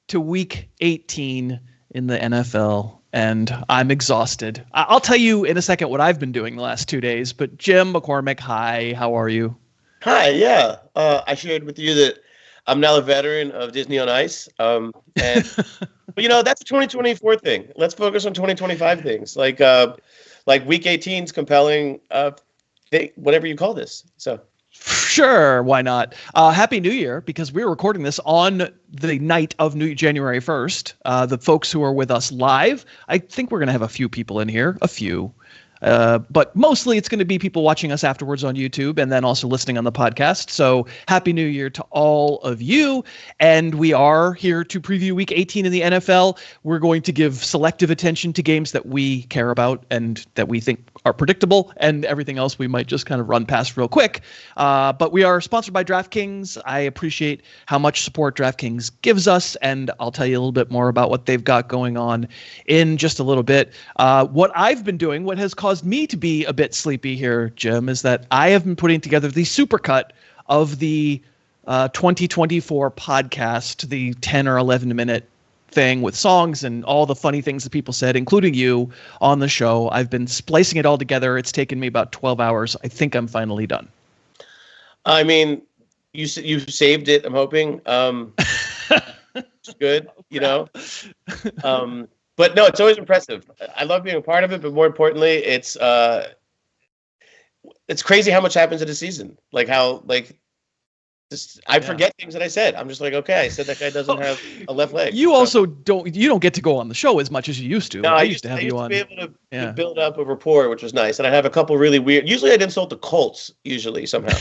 to week 18 in the NFL, and I'm exhausted. I'll tell you in a second what I've been doing the last 2 days, but Jim McCormick, hi, how are you? Hi, yeah. I shared with you that I'm now a veteran of Disney on Ice. But that's a 2024 thing. Let's focus on 2025 things. Like week 18's compelling, whatever you call this. So. Sure, why not? Happy New Year, because we're recording this on the night of January 1st. The folks who are with us live, I think we're going to have a few people in here, but mostly it's going to be people watching us afterwards on YouTube and then also listening on the podcast. So Happy New Year to all of you. And we are here to preview week 18 in the NFL. We're going to give selective attention to games that we care about and that we think are predictable, and everything else we might just kind of run past real quick. But we are sponsored by DraftKings. I appreciate how much support DraftKings gives us, and I'll tell you a little bit more about what they've got going on in just a little bit. What I've been doing, what has caused me to be a bit sleepy here, Jim, is that I have been putting together the supercut of the 2024 podcast, the 10 or 11 minute thing with songs and all the funny things that people said, including you on the show. I've been splicing it all together. It's taken me about 12 hours. I think I'm finally done. I mean, you saved it, I'm hoping. It's good, you know. But no, it's always impressive. I love being a part of it, but more importantly, it's crazy how much happens in a season. I forget things that I said. I'm just like, okay, I said that guy doesn't have a left leg. You also don't get to go on the show as much as you used to. No, I used to have you on. I used to be able to build up a rapport, which was nice. And I have a couple really weird. Usually, I'd insult the Colts. Usually, somehow.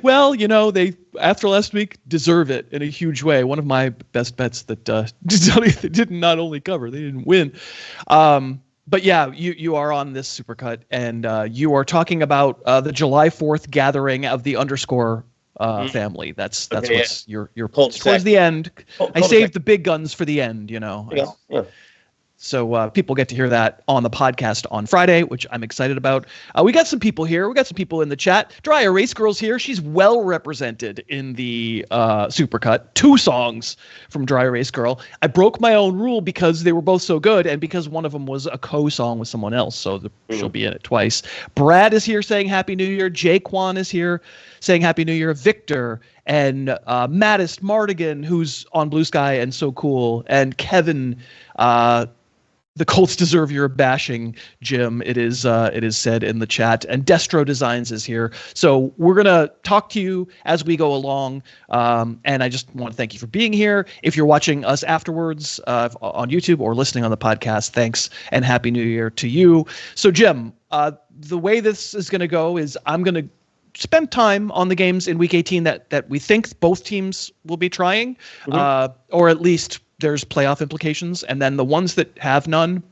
Well, they after last week deserve it in a huge way. One of my best bets that they did not only cover, they didn't win. But yeah, you are on this supercut, and you are talking about the July 4th gathering of the underscore family. That's okay, what's your towards the end. I saved the big guns for the end, Yeah. So people get to hear that on the podcast on Friday, which I'm excited about. We got some people here. We got some people in the chat. Dry Erase Girl's here. She's well represented in the supercut. 2 songs from Dry Erase Girl. I broke my own rule because they were both so good, and because one of them was a co-song with someone else, so she'll be in it twice. Brad is here saying Happy New Year. Jaquan is here saying Happy New Year. Victor and Mattis Mardigan, who's on Blue Sky and so cool, and Kevin. The Colts deserve your bashing, Jim. It is said in the chat. And Destro Designs is here. So we're going to talk to you as we go along. And I just want to thank you for being here. If you're watching us afterwards on YouTube or listening on the podcast, thanks and Happy New Year to you. So, Jim, the way this is going to go is I'm going to spend time on the games in Week 18 that we think both teams will be trying, or at least there's playoff implications, and then the ones that have none,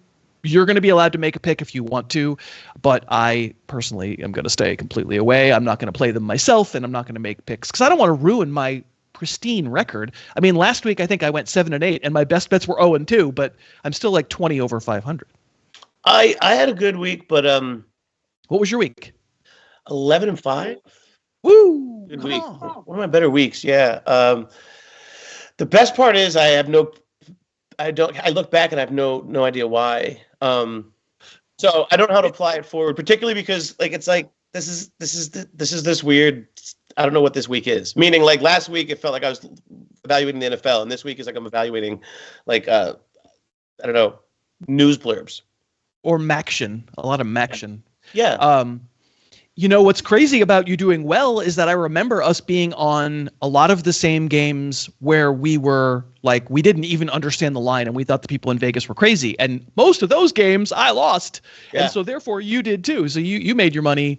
you're going to be allowed to make a pick if you want to, but I personally am going to stay completely away. I'm not going to play them myself, and I'm not going to make picks because I don't want to ruin my pristine record. I mean, last week I think I went 7-8, and my best bets were 0-2, but I'm still like 20 over 500. I had a good week, but what was your week? 11-5. Woo! Good week. One of my better weeks. Yeah. The best part is I look back and I have no idea why. So I don't know how to apply it forward, particularly because this is this weird. I don't know what this week is. Meaning, like last week, it felt like I was evaluating the NFL, and this week is like I'm evaluating, I don't know, news blurbs or Maction. A lot of Maction. Yeah. What's crazy about you doing well is that I remember us being on a lot of the same games where we were like, we didn't even understand the line and we thought the people in Vegas were crazy. And most of those games I lost. Yeah. And so therefore you did too. So you made your money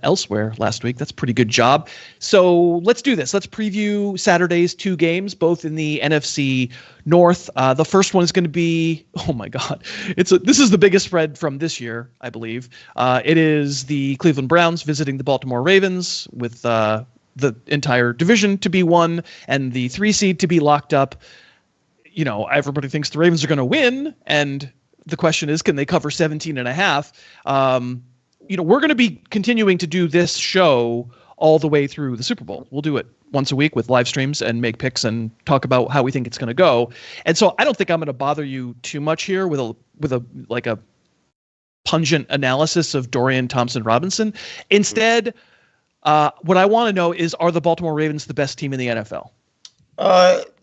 elsewhere last week. That's a pretty good job. So let's do this. Let's preview Saturday's 2 games, both in the NFC North. The first one is going to be, oh my God, this is the biggest spread from this year, I believe. It is the Cleveland Browns visiting the Baltimore Ravens with the entire division to be won and the 3 seed to be locked up. Everybody thinks the Ravens are going to win, and the question is, can they cover 17.5? We're going to be continuing to do this show all the way through the Super Bowl. We'll do it once a week with live streams and make picks and talk about how we think it's going to go. And so I don't think I'm going to bother you too much here with a pungent analysis of Dorian Thompson-Robinson. Instead, what I want to know is, are the Baltimore Ravens the best team in the NFL?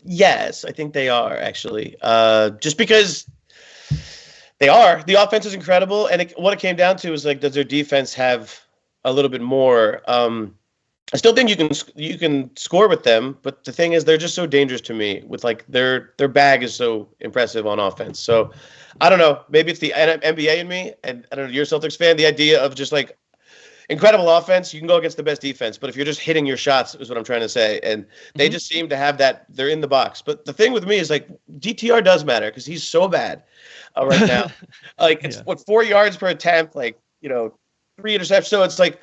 Yes, I think they are, actually. Just because they are. The offense is incredible, and what it came down to is, like, does their defense have a little bit more? I still think you can score with them, but the thing is, they're just so dangerous to me. With, like, their bag is so impressive on offense. So I don't know. Maybe it's the NBA in me, and I don't know. You're a Celtics fan. The idea of just, like, incredible offense, you can go against the best defense, but if you're just hitting your shots, is what I'm trying to say. And they just seem to have that. They're in the box. But the thing with me is, like, DTR does matter because he's so bad right now. Like, it's 4 yards per attempt, like, 3 interceptions. So it's like,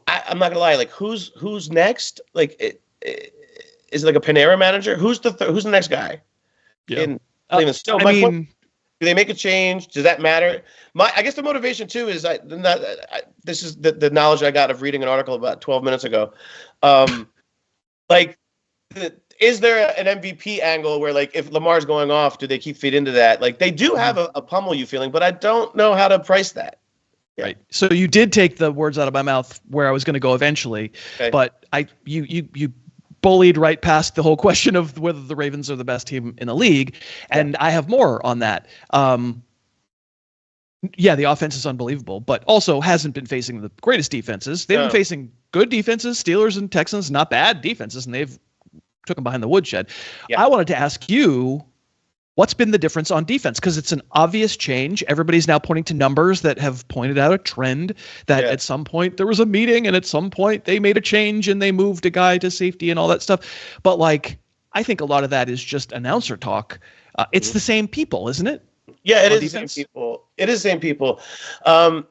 I'm not gonna lie, like, who's next? Like, is it like a Panera manager? Who's the next guy? Yeah. In Cleveland? Still, do they make a change? Does that matter? I guess the motivation too is this is the knowledge I got of reading an article about 12 minutes ago. Is there an MVP angle where, like, if Lamar's going off, do they keep feed into that? Like, they do have a pummel you feeling, but I don't know how to price that. Yeah. Right. So you did take the words out of my mouth where I was going to go eventually, but you bullied right past the whole question of whether the Ravens are the best team in the league, and I have more on that. The offense is unbelievable, but also hasn't been facing the greatest defenses. They've been facing good defenses, Steelers and Texans, not bad defenses, and they've took them behind the woodshed. Yeah. I wanted to ask you, what's been the difference on defense? Because it's an obvious change. Everybody's now pointing to numbers that have pointed out a trend that at some point there was a meeting and at some point they made a change and they moved a guy to safety and all that stuff. But, like, I think a lot of that is just announcer talk. It's the same people, isn't it? Yeah, it is the same people. It is the same people. I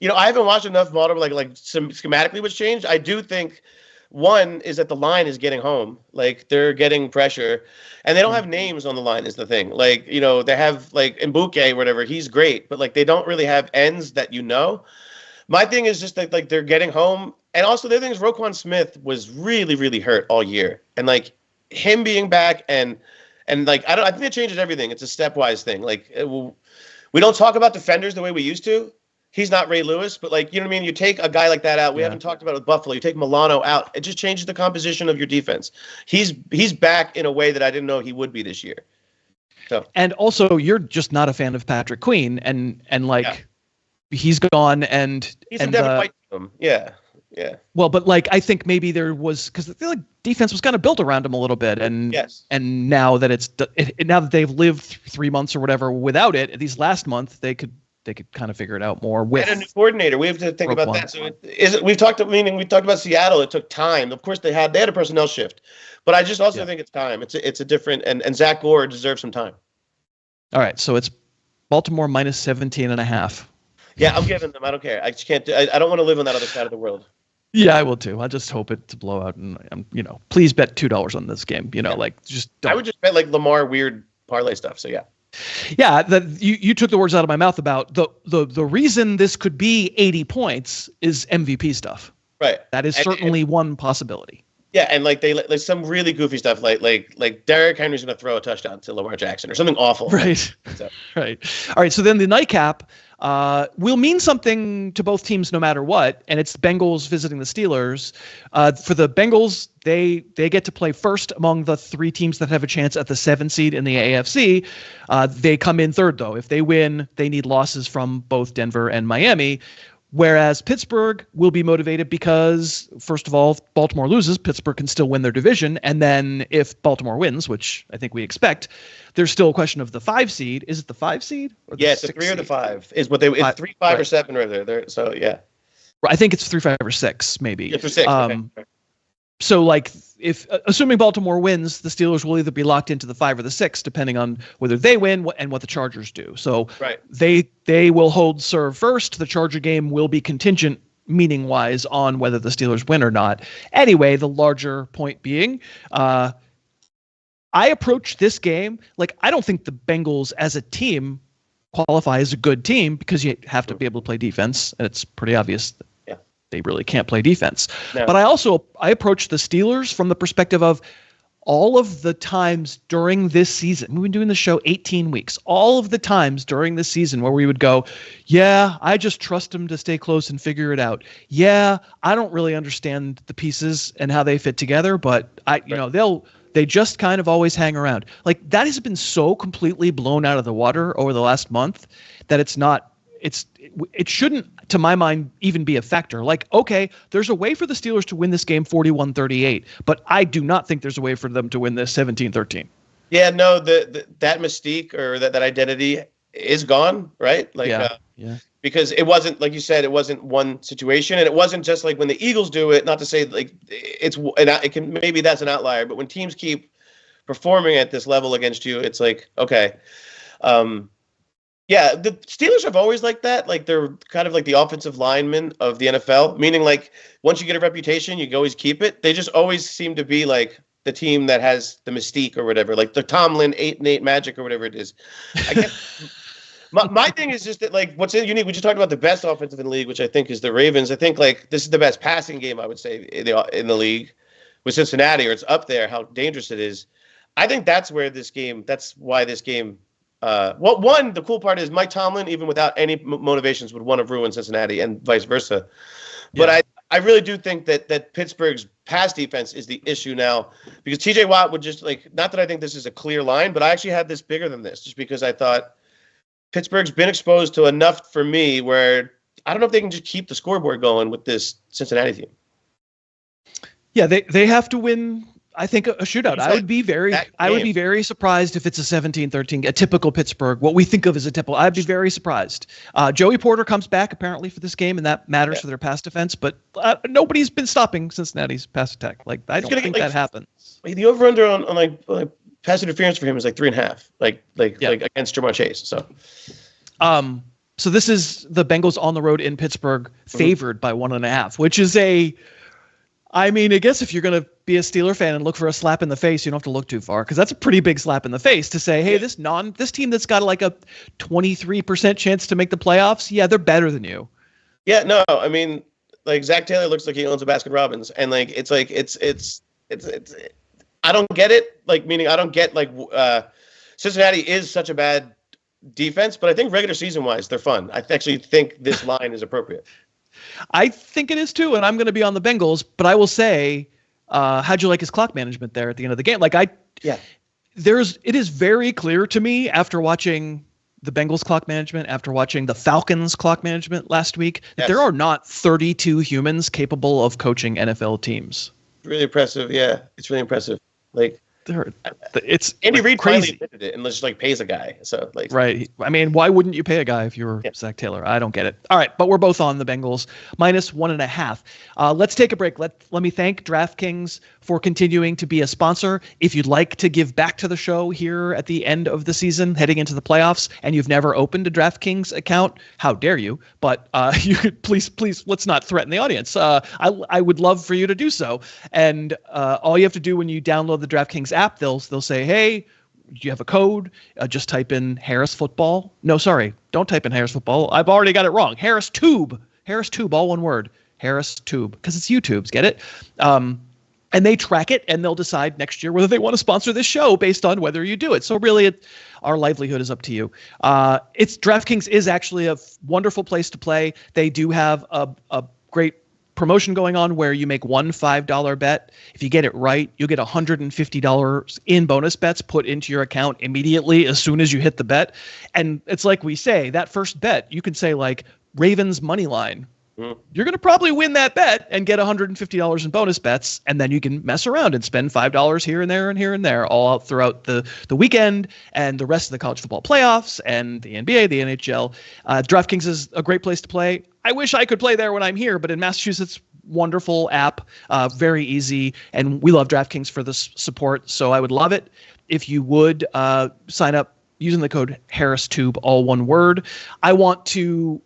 haven't watched enough Baltimore, like schematically what's changed. I do think one is that the line is getting home. Like, they're getting pressure, and they don't have names on the line is the thing. Like, they have, like, Mbuke or whatever. He's great, but, like, they don't really have ends that My thing is just that, like, they're getting home. And also the other thing is Roquan Smith was really, really hurt all year. And, like, him being back and like, I think it changes everything. It's a stepwise thing. Like, we don't talk about defenders the way we used to. He's not Ray Lewis, but, like, you know what I mean? You take a guy like that out. We haven't talked about it with Buffalo. You take Milano out. It just changes the composition of your defense. He's back in a way that I didn't know he would be this year. So. And also, you're just not a fan of Patrick Queen, and he's gone, and he's a Devin White to him. Yeah. Well, but, like, I think maybe there was, because I feel like defense was kind of built around him a little bit, and now that now that they've lived 3 months or whatever without it, these last month they could kind of figure it out more with. And a new coordinator. We have to think about that. So we've talked about Seattle. It took time. Of course, they had a personnel shift, but I just also think it's time. It's a different, and Zach Gore deserves some time. All right, so it's Baltimore minus 17.5. Yeah, I'm giving them. I don't care. I just can't. I don't want to live on that other side of the world. Yeah, I will too. I just hope it's a blowout, and please bet $2 on this game. Like, just don't. I would just bet, like, Lamar weird parlay stuff. So yeah. Yeah, you took the words out of my mouth about the reason this could be 80 points is MVP stuff. Right. That is certainly one possibility. Yeah, and, like, like some really goofy stuff, like Derrick Henry's going to throw a touchdown to Lamar Jackson or something awful. Right. So. Right. All right. So then the nightcap will mean something to both teams no matter what, and it's the Bengals visiting the Steelers. For the Bengals, they get to play first among the 3 teams that have a chance at the 7 seed in the AFC. They come in third, though. If they win, they need losses from both Denver and Miami. Whereas Pittsburgh will be motivated because, first of all, if Baltimore loses, Pittsburgh can still win their division. And then if Baltimore wins, which I think we expect, there's still a question of the 5 seed. Is it the 5 seed? Or the it's the 3 or the 5. Is what it's 3, 5, or 7 right there. So yeah. I think it's 3, 5, or 6, maybe. Yeah, for 6. Okay. So, like, if assuming Baltimore wins, the Steelers will either be locked into the 5 or the 6, depending on whether they win and what the Chargers do. So they will hold serve first. The Charger game will be contingent, meaning-wise, on whether the Steelers win or not. Anyway, the larger point being, I approach this game like I don't think the Bengals as a team qualify as a good team because you have to be able to play defense, and it's pretty obvious they really can't play defense. No. But I approach the Steelers from the perspective of all of the times during this season. We've been doing the show 18 weeks. All of the times during this season where we would go, yeah, I just trust them to stay close and figure it out. Yeah, I don't really understand the pieces and how they fit together, but they just kind of always hang around. Like, that has been so completely blown out of the water over the last month that it shouldn't, to my mind, even be a factor. Like, okay, there's a way for the Steelers to win this game 41-38, but I do not think there's a way for them to win this 17-13. Yeah, no, that mystique or that identity is gone, right? Like, yeah. Because it wasn't, like you said, it wasn't one situation, and it wasn't just like when the Eagles do it. Not to say like maybe that's an outlier, but when teams keep performing at this level against you, it's like, okay. Yeah, the Steelers have always liked that. Like, they're kind of like the offensive linemen of the NFL, meaning like once you get a reputation, you can always keep it. They just always seem to be like the team that has the mystique or whatever, like the Tomlin 8-8 magic or whatever it is. I guess my thing is just that, like, what's unique, we just talked about the best offensive in the league, which I think is the Ravens. I think like this is the best passing game, I would say, in the league with Cincinnati, or it's up there, how dangerous it is. I think that's why this game, the cool part is Mike Tomlin, even without any motivations, would want to ruin Cincinnati and vice versa. But yeah. I really do think that Pittsburgh's pass defense is the issue now, because TJ Watt would just, like, not that I think this is a clear line, but I actually had this bigger than this, just because I thought Pittsburgh's been exposed to enough for me where I don't know if they can just keep the scoreboard going with this Cincinnati team. Yeah, they have to win, I think, a shootout. I would be very surprised if it's a 17-13, a typical Pittsburgh, what we think of as a typical. I'd be very surprised. Joey Porter comes back apparently for this game, and that matters for their pass defense, but nobody's been stopping Cincinnati's pass attack. Like, I don't think that happens. The over-under on like pass interference for him is like 3.5, like against Jamar Chase. So this is the Bengals on the road in Pittsburgh, favored by 1.5, which is I guess if you're going to be a Steeler fan and look for a slap in the face, you don't have to look too far, because that's a pretty big slap in the face to say, hey, this team that's got like a 23% chance to make the playoffs, yeah, they're better than you. Yeah, no, like Zach Taylor looks like he owns a Baskin Robbins, and like it's I don't get it. Like, meaning I don't get like Cincinnati is such a bad defense, but I think regular season wise they're fun. I actually think this line is appropriate. I think it is too, and I'm going to be on the Bengals, but I will say, how'd you like his clock management there at the end of the game? It is very clear to me after watching the Bengals clock management, after watching the Falcons clock management last week, that there are not 32 humans capable of coaching NFL teams. Really impressive. Yeah, it's really impressive. Like, it's Andy Reid crazy. finally admitted it and just like pays a guy. So like, right. Why wouldn't you pay a guy if you were Zach Taylor? I don't get it. All right, but we're both on the Bengals -1.5. Let's take a break. Let me thank DraftKings for continuing to be a sponsor. If you'd like to give back to the show here at the end of the season, heading into the playoffs, and you've never opened a DraftKings account, how dare you? But you could please, let's not threaten the audience. I would love for you to do so. And all you have to do when you download the DraftKings app, they'll say, hey, do you have a code? Just type in Harris Football. No, sorry, don't type in Harris Football. I've already got it wrong. Harris Tube, all one word. Harris Tube, because it's YouTube's. Get it? And they track it, and they'll decide next year whether they want to sponsor this show based on whether you do it. So really, our livelihood is up to you. DraftKings is actually a wonderful place to play. They do have a great promotion going on where you make one $5 bet. If you get it right, you'll get $150 in bonus bets put into your account immediately as soon as you hit the bet. And it's like we say, that first bet, you can say like Ravens money line. You're going to probably win that bet and get $150 in bonus bets, and then you can mess around and spend $5 here and there and here and there all out throughout the weekend and the rest of the college football playoffs and the NBA, the NHL. DraftKings is a great place to play. I wish I could play there when I'm here, but in Massachusetts, wonderful app, very easy, and we love DraftKings for this support, so I would love it if you would sign up using the code HarrisTube, all one word. I want to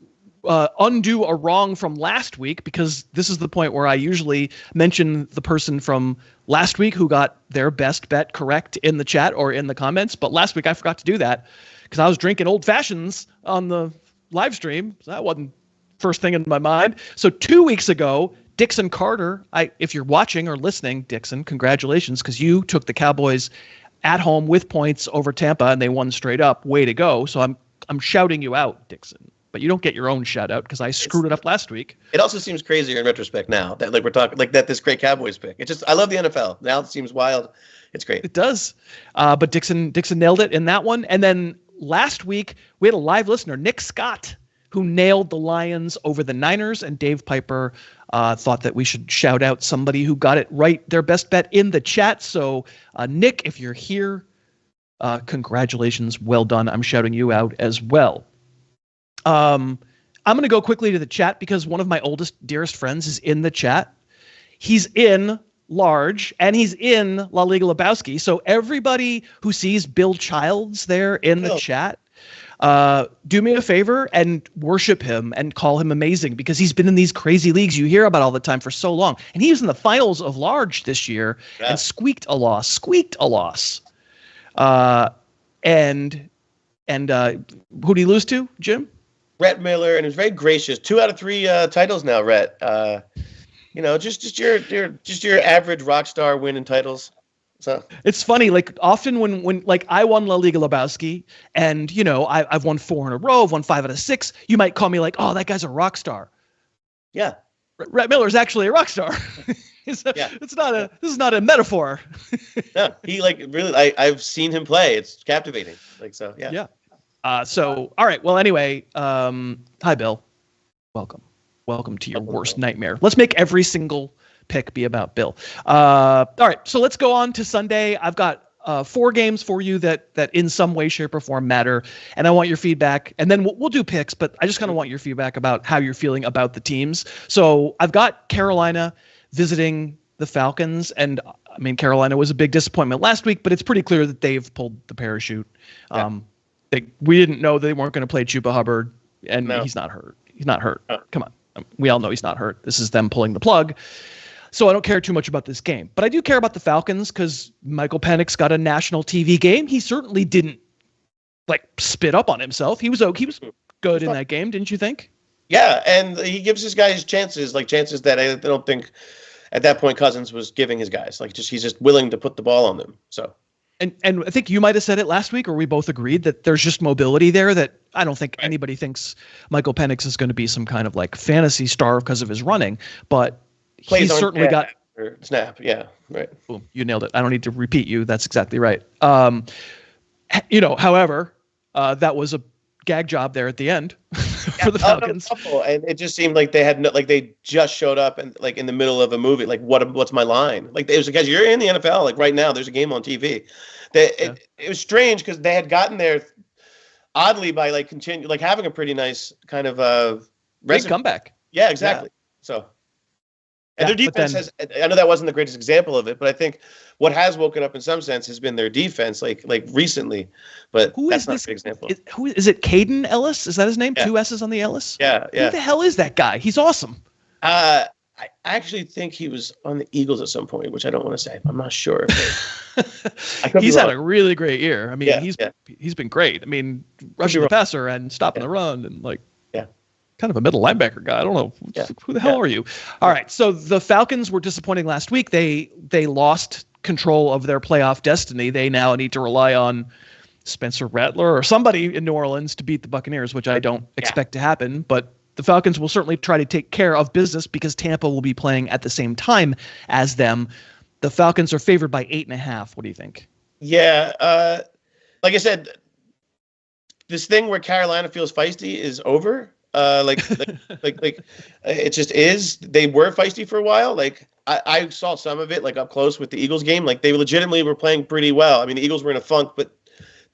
undo a wrong from last week, because this is the point where I usually mention the person from last week who got their best bet correct in the chat or in the comments. But last week I forgot to do that because I was drinking old fashions on the live stream. So that wasn't first thing in my mind. So 2 weeks ago, Dixon Carter, if you're watching or listening, Dixon, congratulations, because you took the Cowboys at home with points over Tampa and they won straight up. Way to go. So I'm shouting you out, Dixon. But you don't get your own shout out because I screwed it up last week. It also seems crazier in retrospect now that we're talking that this great Cowboys pick. I love the NFL. Now it seems wild. It's great. It does. But Dixon nailed it in that one. And then last week we had a live listener, Nick Scott, who nailed the Lions over the Niners, and Dave Piper thought that we should shout out somebody who got it right, their best bet, in the chat. So, Nick, if you're here, congratulations. Well done. I'm shouting you out as well. I'm going to go quickly to the chat because one of my oldest, dearest friends is in the chat. He's in large, and he's in La Liga Lebowski. So everybody who sees Bill Childs there in the chat, do me a favor and worship him and call him amazing, because he's been in these crazy leagues you hear about all the time for so long. And he was in the finals of large this year and squeaked a loss. And who'd he lose to, Jim? Rhett Miller, and he was very gracious. 2 out of 3 titles now, Rhett. Just your average rock star winning titles. So it's funny, like often when like I won La Liga Lebowski, and I've won 4 in a row, I've won 5 out of 6. You might call me like, oh, that guy's a rock star. Yeah, Rhett Miller is actually a rock star. This is not a metaphor. No, he really. I've seen him play. It's captivating. Yeah. Yeah. All right. Well, anyway, hi, Bill. Welcome to your worst nightmare. Let's make every single pick be about Bill. All right. So let's go on to Sunday. I've got 4 games for you that in some way, shape, or form matter, and I want your feedback. And then we'll do picks, but I just kind of want your feedback about how you're feeling about the teams. So I've got Carolina visiting the Falcons, and I mean, Carolina was a big disappointment last week, but it's pretty clear that they've pulled the parachute. Yeah. We didn't know they weren't going to play Chuba Hubbard, and he's not hurt. He's not hurt. Come on. We all know he's not hurt. This is them pulling the plug. So I don't care too much about this game. But I do care about the Falcons because Michael Penix got a national TV game. He certainly didn't, spit up on himself. He was good in that game, didn't you think? Yeah, and he gives his guys chances that I don't think at that point Cousins was giving his guys. He's just willing to put the ball on them. So. And I think you might have said it last week, or we both agreed that there's just mobility there that I don't think anybody thinks Michael Penix is going to be some kind of fantasy star because of his running, but he's certainly got snap. Yeah, right. Boom, you nailed it. I don't need to repeat you. That's exactly right. However, that was a gag job there at the end for the Falcons. And it just seemed like they had they just showed up and in the middle of a movie. What's my line? It was because you're in the NFL. Right now, there's a game on TV. It was strange because they had gotten there oddly by having a pretty nice kind of great comeback. Yeah, exactly. Yeah. So. And their defense I know that wasn't the greatest example of it, but I think what has woken up in some sense has been their defense, recently. But that's not a good example. Who is it? Caden Ellis? Is that his name? Yeah. 2 S's on the Ellis? Yeah. Who the hell is that guy? He's awesome. I actually think he was on the Eagles at some point, which I don't want to say. I'm not sure. He's had a really great year. I mean, he's been great. I mean, rushing the passer and stopping the run and kind of a middle linebacker guy. I don't know. Who the hell are you? All right. So the Falcons were disappointing last week. They lost control of their playoff destiny. They now need to rely on Spencer Rattler or somebody in New Orleans to beat the Buccaneers, which I don't expect to happen. But the Falcons will certainly try to take care of business because Tampa will be playing at the same time as them. The Falcons are favored by 8.5. What do you think? Yeah. Like I said, this thing where Carolina feels feisty is over. It just is. They were feisty for a while. I saw some of it up close with the Eagles game. They legitimately were playing pretty well. I mean, the Eagles were in a funk, but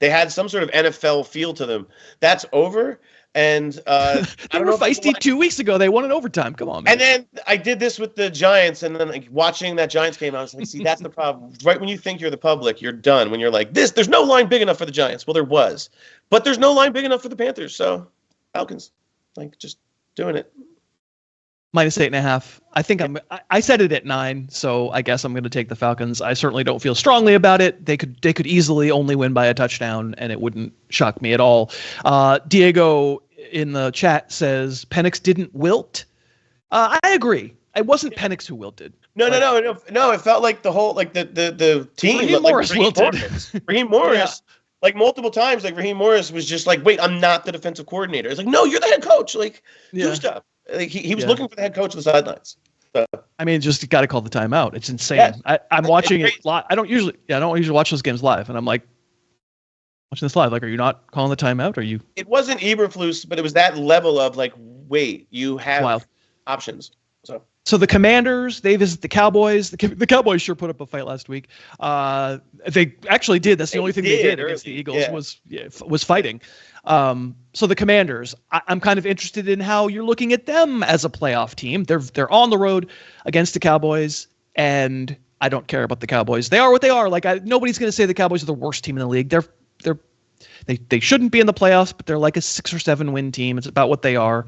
they had some sort of NFL feel to them. That's over. And they were feisty 2 weeks ago. They won in overtime. Come on, man. And then I did this with the Giants, and then watching that Giants game, I was like, see, that's the problem. Right when you think you're the public, you're done. When you're like, there's no line big enough for the Giants. Well, there was. But there's no line big enough for the Panthers. So Falcons. Just doing it. Minus 8.5. I think I said it at 9, so I guess I'm going to take the Falcons. I certainly don't feel strongly about it. They could easily only win by a touchdown, and it wouldn't shock me at all. Diego, in the chat says Penix didn't wilt. I agree. It wasn't Penix who wilted. No. It felt like the whole the team. Raheem Morris wilted. Raheem Morris, like multiple times, like Raheem Morris was just like, "Wait, I'm not the defensive coordinator." It's like, "No, you're the head coach. Like, do stuff." Like he was looking for the head coach on the sidelines. So. I mean, just got to call the timeout. It's insane. Yes. I'm watching it live. I don't usually watch those games live, and I'm like, watching this live. Like, are you not calling the timeout? Are you? It wasn't Eberflus, but it was that level of like, wait, you have options. So the Commanders, they visit the Cowboys. The Cowboys sure put up a fight last week. They actually did. That's the only thing they did against the Eagles was fighting. So the Commanders, I'm kind of interested in how you're looking at them as a playoff team. They're on the road against the Cowboys, and I don't care about the Cowboys. They are what they are. Like nobody's going to say the Cowboys are the worst team in the league. They shouldn't be in the playoffs, but they're like a 6 or 7 win team. It's about what they are.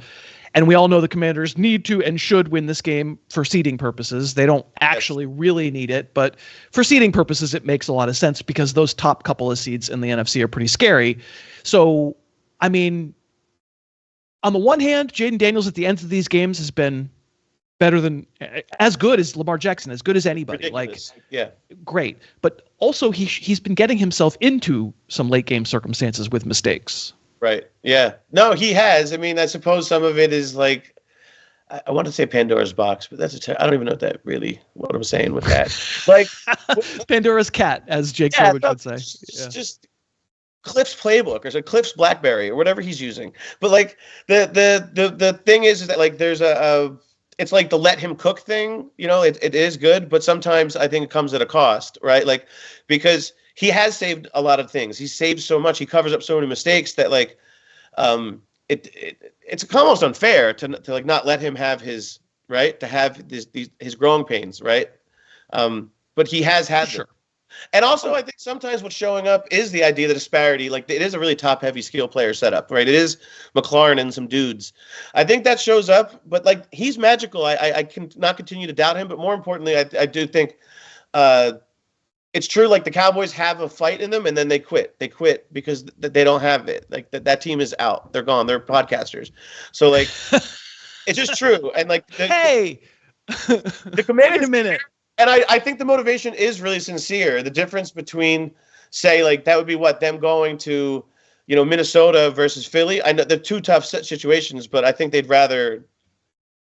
And we all know the Commanders need to and should win this game for seeding purposes. They don't actually really need it, but for seeding purposes, it makes a lot of sense because those top couple of seeds in the NFC are pretty scary. So, I mean, on the one hand, Jaden Daniels at the end of these games has been better than as good as Lamar Jackson, as good as anybody. Ridiculous. Great. But also he's been getting himself into some late game circumstances with mistakes. Right. Yeah. No, he has. I mean, I suppose some of it is like, I want to say Pandora's box, but I don't even know what I'm saying with that. Like Pandora's cat, as Jake Burbidge would say. Just Cliff's playbook or Cliff's BlackBerry or whatever he's using. But like the thing is that like there's it's like the let him cook thing. You know, it is good, but sometimes I think it comes at a cost, right? Like because he has saved a lot of things. He's saved so much. He covers up so many mistakes that like, it's almost unfair to like not let him have his right to have his growing pains, right? But he has had them. And also, I think sometimes what's showing up is the idea, the disparity. Like it is a really top-heavy skill player setup, right? It is McLaurin and some dudes. I think that shows up, but like he's magical. I can not continue to doubt him, but more importantly, I do think. It's true, like the Cowboys have a fight in them, and then they quit. They quit because they don't have it. Like that team is out. They're gone. They're podcasters. So like, it's just true. And like, the Commanders. Wait a minute. And I think the motivation is really sincere. The difference between, say, like that would be them going to, Minnesota versus Philly. I know they're two tough situations, but I think they'd rather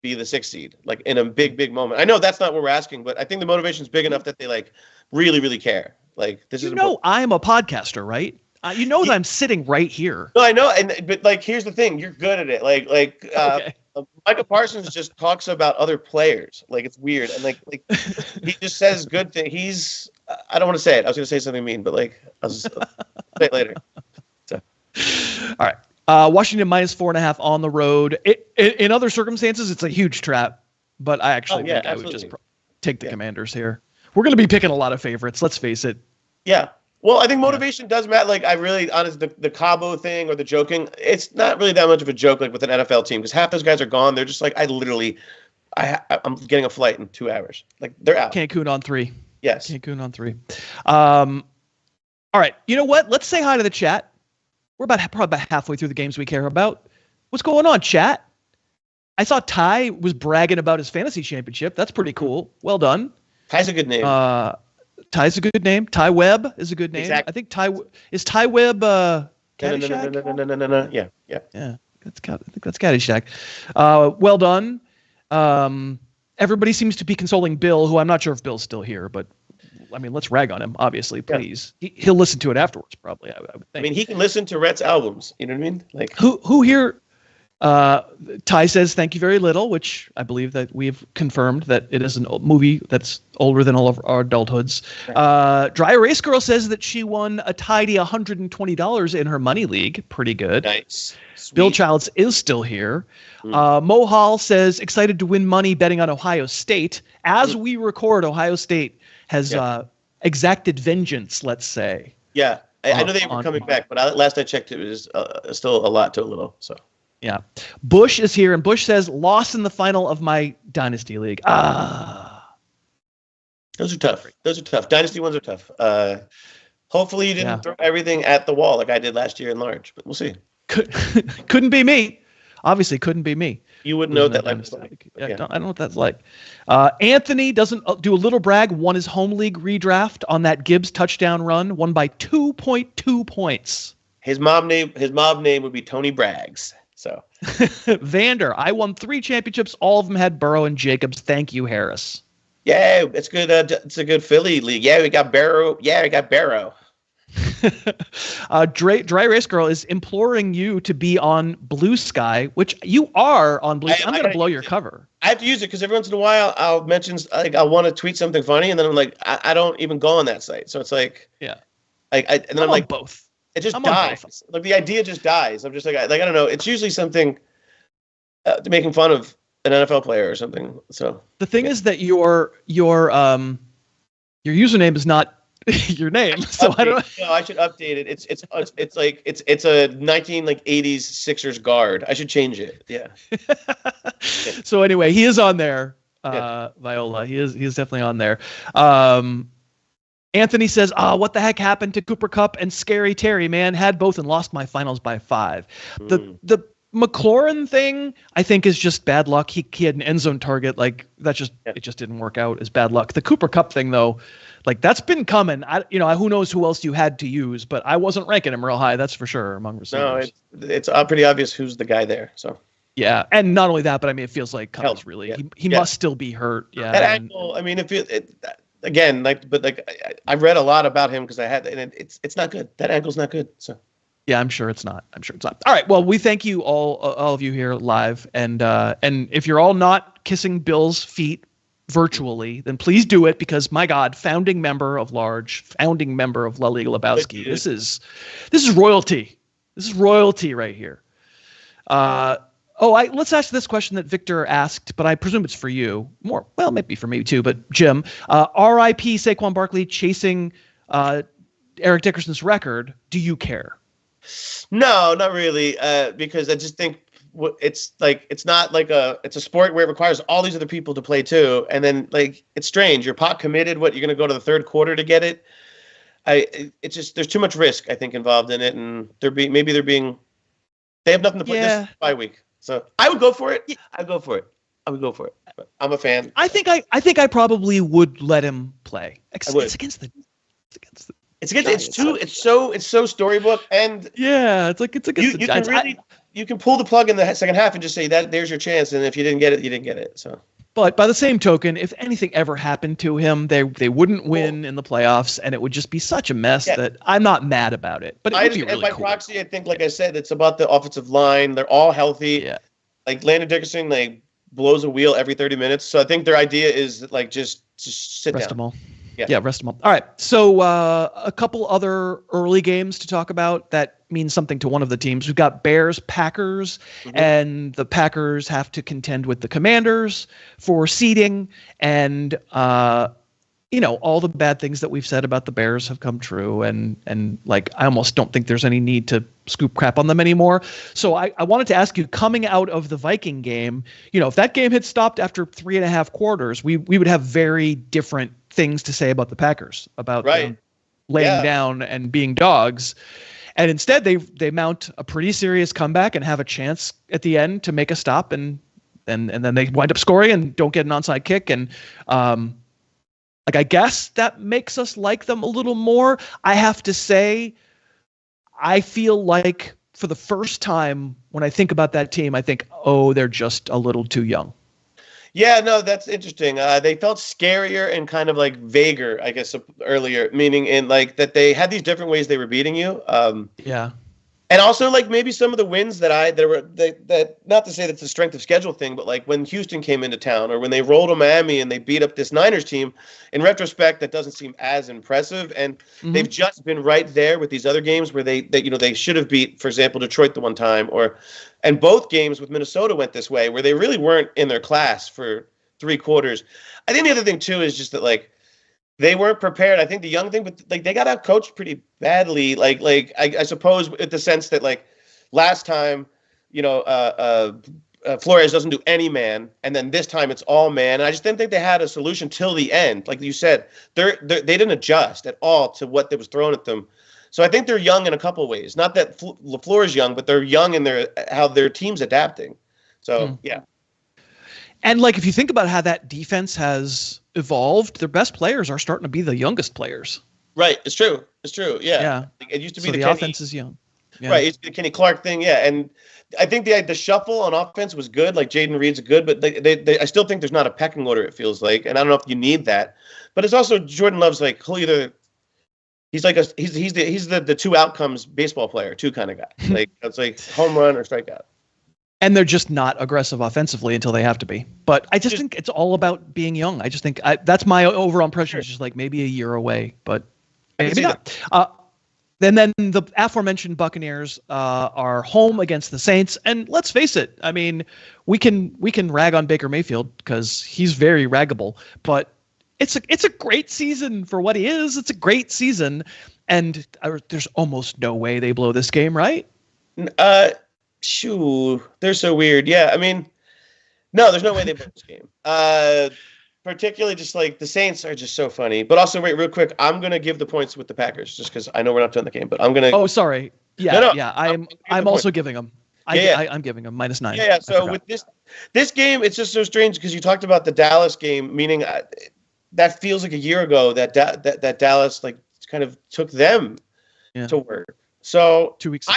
be the 6th seed, like in a big moment. I know that's not what we're asking, but I think the motivation is big enough that they like really, really care. Like this is. I'm a podcaster, right? That I'm sitting right here. No, I know, but like here's the thing: you're good at it. Okay. Micah Parsons just talks about other players. Like it's weird, and like he just says good things. I don't want to say it. I was going to say something mean, but like I'll just say it later. So. All right. Washington -4.5 on the road. In other circumstances, it's a huge trap, but I actually think I would just take the Commanders here. We're going to be picking a lot of favorites. Let's face it. Yeah. Well, I think motivation does matter. Like I really, honestly, the Cabo thing or the joking, it's not really that much of a joke like with an NFL team because half those guys are gone. They're just like, I'm getting a flight in 2 hours. Like they're out. Cancun on 3. Yes. Cancun on 3. All right. You know what? Let's say hi to the chat. We're probably about halfway through the games we care about. What's going on, chat? I saw Ty was bragging about his fantasy championship. That's pretty cool. Well done. Ty's a good name. Ty's a good name. Ty Webb is a good name. Exactly. I think Ty Webb Caddyshack? No. Yeah. I think that's Caddyshack. Well done. Everybody seems to be consoling Bill, who I'm not sure if Bill's still here, but I mean, let's rag on him, obviously, please. Yeah. He'll listen to it afterwards, probably. I would think. I mean, he can listen to Rhett's albums. You know what I mean? Like who here? Ty says thank you very little, which I believe that we've confirmed that it is a movie that's older than all of our adulthoods. Dry Erase Girl says that she won a tidy $120 in her money league. Pretty good. Nice. Sweet. Bill Childs is still here. Mo Hall says excited to win money betting on Ohio State. As we record, Ohio State has exacted vengeance, let's say. Yeah. I know they were coming back, but last I checked, it was still a lot to a little. So. Yeah. Bush is here, and Bush says, lost in the final of my Dynasty League. Those are tough. Dynasty ones are tough. Hopefully you didn't throw everything at the wall like I did last year in large, but we'll see. Couldn't be me. obviously couldn't be me. You wouldn't know that like. I don't know what that's like. Anthony doesn't do a little brag. Won his home league redraft on that Gibbs touchdown run. Won by 2.2 points. His mob name would be Tony Braggs. So Vander, I won 3 championships. All of them had Burrow and Jacobs. Thank you, Harris. Yeah, it's good. It's a good Philly league. Yeah, we got Barrow. Yeah, we got Barrow. Dry Race Girl is imploring you to be on Blue Sky, which you are on Blue Sky. I'm going to blow your cover. I have to use it because every once in a while I'll mention, like, I want to tweet something funny, and then I'm like, I don't even go on that site. So it's like, yeah. And then I'm like, both. It just dies. Like the idea just dies. I'm just like I don't know. It's usually something making fun of an NFL player or something. So the thing is that your username is not your name. So I don't. No, I should update it. It's like it's a 1980s Sixers guard. I should change it. Yeah. So anyway, he is on there. Viola. He is definitely on there. Anthony says, what the heck happened to Cooper Kupp and Scary Terry, man? Had both and lost my finals by 5. The McLaurin thing, I think, is just bad luck. He had an end zone target. Like, it just didn't work out as bad luck. The Cooper Kupp thing, though, like, that's been coming. Who knows who else you had to use, but I wasn't ranking him real high, that's for sure, among receivers. No, it's pretty obvious who's the guy there, so. Yeah, and not only that, but I mean, it feels like Kupp's really, he must still be hurt. Yeah. That ankle, I mean, again, I've read a lot about him because it's not good. That ankle's not good. So yeah, I'm sure it's not. All right. Well, we thank you all of you here live, and if you're all not kissing Bill's feet virtually, then please do it, because my God, founding member of La Liga Lebowski. This is royalty. This is royalty right here. Let's ask this question that Victor asked, but I presume it's for you. Maybe for me too, but Jim, R.I.P. Saquon Barkley chasing Eric Dickerson's record. Do you care? No, not really, because I just think it's not like it's a sport where it requires all these other people to play too, and then like it's strange. You're pot committed. You're going to go to the third quarter to get it? It's just there's too much risk, I think, involved in it, and they have nothing to play this bye week. So I would go for it. I would go for it. But I'm a fan. I think I probably would let him play. It's so storybook, and it's against the Giants. You can pull the plug in the second half and just say that there's your chance, and if you didn't get it, you didn't get it. So. But by the same token, if anything ever happened to him, they wouldn't win in the playoffs, and it would just be such a mess that I'm not mad about it. But it would be really cool. Proxy, I think, like I said, it's about the offensive line. They're all healthy. Yeah. Like Landon Dickerson, blows a wheel every 30 minutes. So I think their idea is just sit rest down. Them all. Yeah, rest them all. All right. So a couple other early games to talk about that means something to one of the teams. We've got Bears-Packers, and the Packers have to contend with the Commanders for seeding, and all the bad things that we've said about the Bears have come true, and like I almost don't think there's any need to scoop crap on them anymore. So I wanted to ask you, coming out of the Viking game, if that game had stopped after 3.5 quarters, we would have very different things to say about the Packers, about them laying down and being dogs. And instead, they mount a pretty serious comeback and have a chance at the end to make a stop, and then they wind up scoring and don't get an onside kick. And I guess that makes us like them a little more. I have to say, I feel like for the first time when I think about that team, I think, they're just a little too young. Yeah, no, that's interesting. They felt scarier and kind of like vaguer, I guess, earlier, meaning in like that they had these different ways they were beating you. And also like maybe some of the wins that not to say that's the strength of schedule thing, but like when Houston came into town or when they rolled to Miami and they beat up this Niners team, in retrospect, that doesn't seem as impressive. And they've just been right there with these other games where they should have beat, for example, Detroit the one time, and both games with Minnesota went this way where they really weren't in their class for 3 quarters. I think the other thing too is just that like they weren't prepared. I think the young thing, but like they got out coached pretty badly. I suppose in the sense that like last time, Flores doesn't do any man, and then this time it's all man. And I just didn't think they had a solution till the end. Like you said, they didn't adjust at all to what that was thrown at them. So I think they're young in a couple ways. Not that LaFleur is young, but they're young in how their team's adapting. So, yeah. And like, if you think about how that defense has evolved, their best players are starting to be the youngest players. Right. It's true. Yeah. Yeah. It used to be so the offense is young. Yeah. Right. It's the Kenny Clark thing. Yeah. And I think the shuffle on offense was good. Like Jaden Reed's good, but I still think there's not a pecking order, it feels like. And I don't know if you need that. But it's also Jordan Love's like, he's the two outcomes baseball player, two kind of guy. Like it's like home run or strikeout. And they're just not aggressive offensively until they have to be. But I just think it's all about being young. I just think that's my overall impression. It's just like maybe a year away, but maybe not. Then the aforementioned Buccaneers are home against the Saints, and let's face it. I mean, we can rag on Baker Mayfield because he's very raggable, but it's a great season for what he is. It's a great season, and there's almost no way they blow this game, right? Shoo, they're so weird. Yeah, I mean, no, there's no way they blow this game. Particularly just like the Saints are just so funny. But also, wait, real quick, I'm going to give the points with the Packers just because I know we're not done the game, but I'm going to. Oh, sorry. Yeah, no. Yeah, I'm also giving them. I'm giving them -9. Yeah. So with this game, it's just so strange because you talked about the Dallas game, meaning that feels like a year ago that Dallas like kind of took them to work. So 2 weeks ago.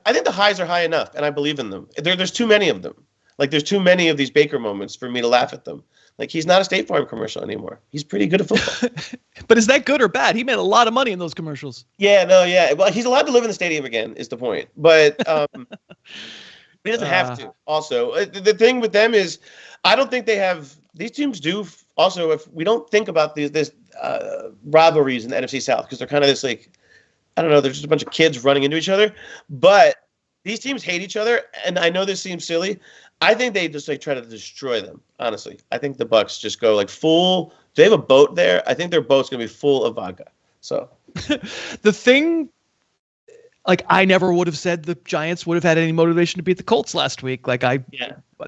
I think the highs are high enough, and I believe in them. There's too many of them. Like there's too many of these Baker moments for me to laugh at them. Like he's not a State Farm commercial anymore. He's pretty good at football. But is that good or bad? He made a lot of money in those commercials. Yeah, no, yeah. Well, he's allowed to live in the stadium again, is the point. But he doesn't have to. Also, the thing with them is, I don't think they have. These teams do. Also, if we don't think about this rivalries in the NFC South, because they're kind of this like, I don't know, they're just a bunch of kids running into each other. But these teams hate each other, and I know this seems silly. I think they just like try to destroy them. Honestly, I think the Bucs just go like full. They have a boat there. I think their boat's gonna be full of vodka. So, the thing, like, I never would have said the Giants would have had any motivation to beat the Colts last week. Like, I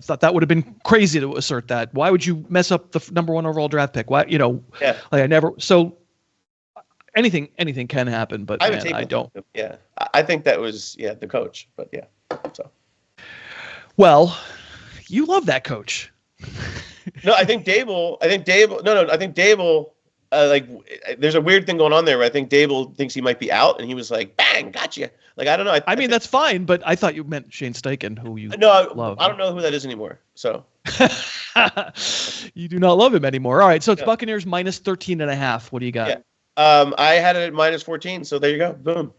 thought that would have been crazy to assert that. Why would you mess up the number 1 overall draft pick? Why, like I never. So, anything can happen, but I don't. Yeah, I think that was the coach, but yeah. So, well. You love that coach. No, I think Dable. No, I think Dable. Like, there's a weird thing going on there where I think Dable thinks he might be out, and he was like, "Bang, gotcha." Like, I don't know. I mean, that's fine, but I thought you meant Shane Steichen, who you love. I don't know who that is anymore. So you do not love him anymore. All right, so it's Buccaneers -13.5. What do you got? Yeah. I had it at -14. So there you go. Boom.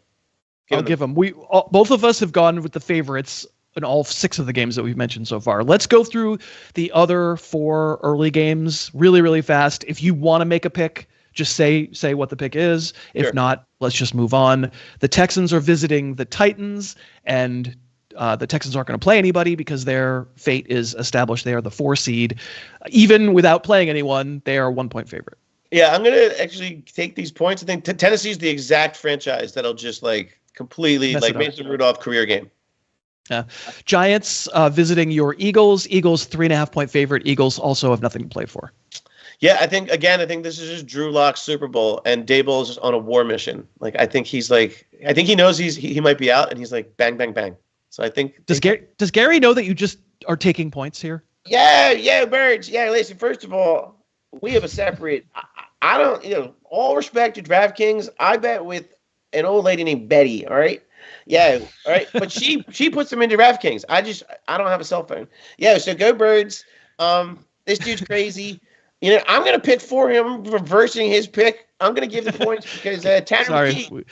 I'll give them. Both of us have gone with the favorites in all 6 of the games that we've mentioned so far. Let's go through the other 4 early games really, really fast. If you want to make a pick, just say what the pick is. If not, let's just move on. The Texans are visiting the Titans, and the Texans aren't going to play anybody because their fate is established. They are the 4 seed. Even without playing anyone, they are a 1-point favorite. Yeah, I'm going to actually take these points. I think Tennessee's the exact franchise that'll just like completely like Mason Rudolph career game. Giants visiting your Eagles. Eagles 3.5-point favorite. Eagles also have nothing to play for. Yeah, I think this is just Drew Lock's Super Bowl, and Dable is just on a war mission. Like I think he knows he might be out, and he's like bang bang bang. So I think does Gary know that you just are taking points here? Yeah, Birds. Yeah, listen. First of all, we have a separate. I don't, all respect to DraftKings. I bet with an old lady named Betty. All right. Yeah, all right. But she puts them into DraftKings. I don't have a cell phone. Yeah, so go Birds. This dude's crazy. I'm gonna pick for him, reversing his pick. I'm gonna give the points because Tanner McKee.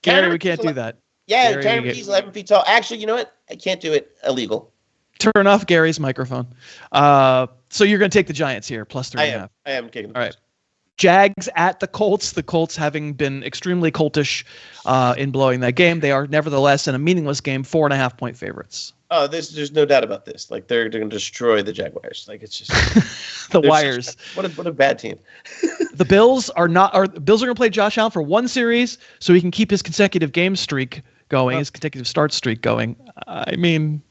Gary, we can't do that. Yeah, Tanner McKee's 11 feet tall. Actually, you know what? I can't do it. Illegal. Turn off Gary's microphone. So you're gonna take the Giants here, +3.5. I am kicking them. All right. Jags at the Colts. The Colts, having been extremely coltish in blowing that game, they are nevertheless in a meaningless game 4.5-point favorites. Oh, there's no doubt about this. Like they're going to destroy the Jaguars. Like it's just the Wires. What a bad team. The Bills are going to play Josh Allen for 1 series so he can keep his consecutive game streak going, his consecutive start streak going. I mean,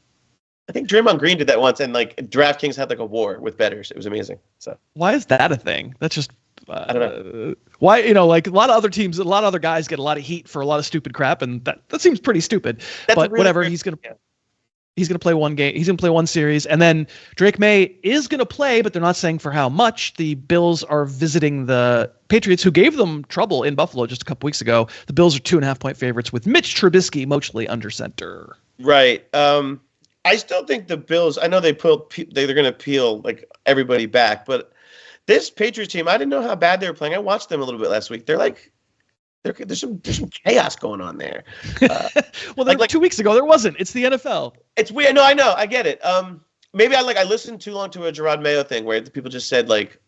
I think Draymond Green did that once, and like DraftKings had like a war with bettors. It was amazing. So why is that a thing? That's just I don't know. Why, like a lot of other teams, a lot of other guys get a lot of heat for a lot of stupid crap, and that seems pretty stupid. But really whatever, he's gonna play one game. He's gonna play one series, and then Drake May is gonna play, but they're not saying for how much. The Bills are visiting the Patriots, who gave them trouble in Buffalo just a couple weeks ago. The Bills are 2.5-point favorites with Mitch Trubisky mostly under center. Right. I still think the Bills. I know they're going to peel like everybody back, but this Patriots team, I didn't know how bad they were playing. I watched them a little bit last week. There's some chaos going on there. Well, like 2 weeks ago there wasn't. It's the NFL. It's weird. No, I know. I get it. Maybe I listened too long to a Gerard Mayo thing where the people just said like,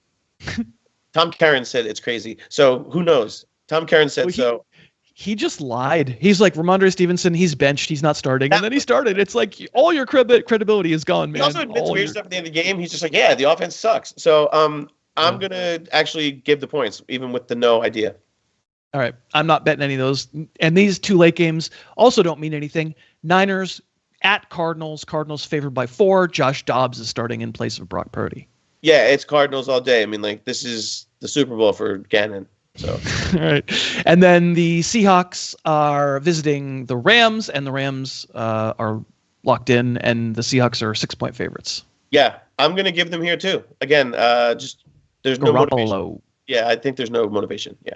Tom Karen said it's crazy. So who knows? Tom Karen said so. He just lied. He's like Ramondre Stevenson. He's benched. He's not starting. And then he started. It's like all your credibility is gone, man. He also admits weird stuff at the end of the game. He's just like, yeah, the offense sucks. So I'm going to actually give the points, even with the no idea. All right. I'm not betting any of those. And these two late games also don't mean anything. Niners at Cardinals. Cardinals favored by 4. Josh Dobbs is starting in place of Brock Purdy. Yeah, it's Cardinals all day. I mean, like, this is the Super Bowl for Gannon. So, all right. And then the Seahawks are visiting the Rams, and the Rams are locked in, and the Seahawks are 6-point favorites. Yeah, I'm going to give them here too. Again, just there's no motivation. Yeah, I think there's no motivation. Yeah.